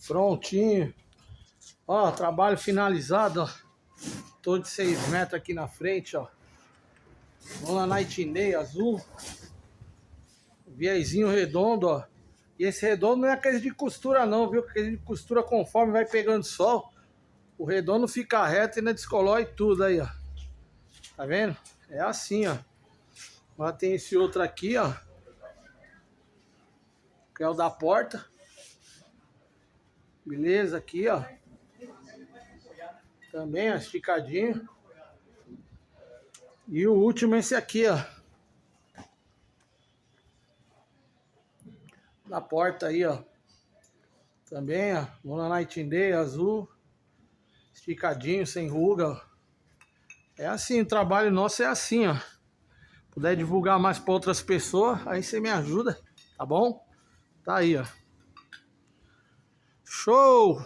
Prontinho. Ó, trabalho finalizado, ó. Tô de 6 metros aqui na frente, ó. Vamos na Nightingale azul. Viezinho redondo, ó. E esse redondo não é aquele de costura não, viu? Aquele de costura conforme vai pegando sol. O redondo fica reto e ainda descolói tudo aí, ó. Tá vendo? É assim, ó. Agora tem esse outro aqui, ó. Que é o da porta. Beleza, aqui, ó. Também, ó, esticadinho. E o último é esse aqui, ó. Da porta aí, ó. Também, ó. Vamos na Nightingale azul. Esticadinho, sem ruga, ó. É assim, o trabalho nosso é assim, ó. Puder divulgar mais para outras pessoas, aí você me ajuda, tá bom? Tá aí, ó. Show!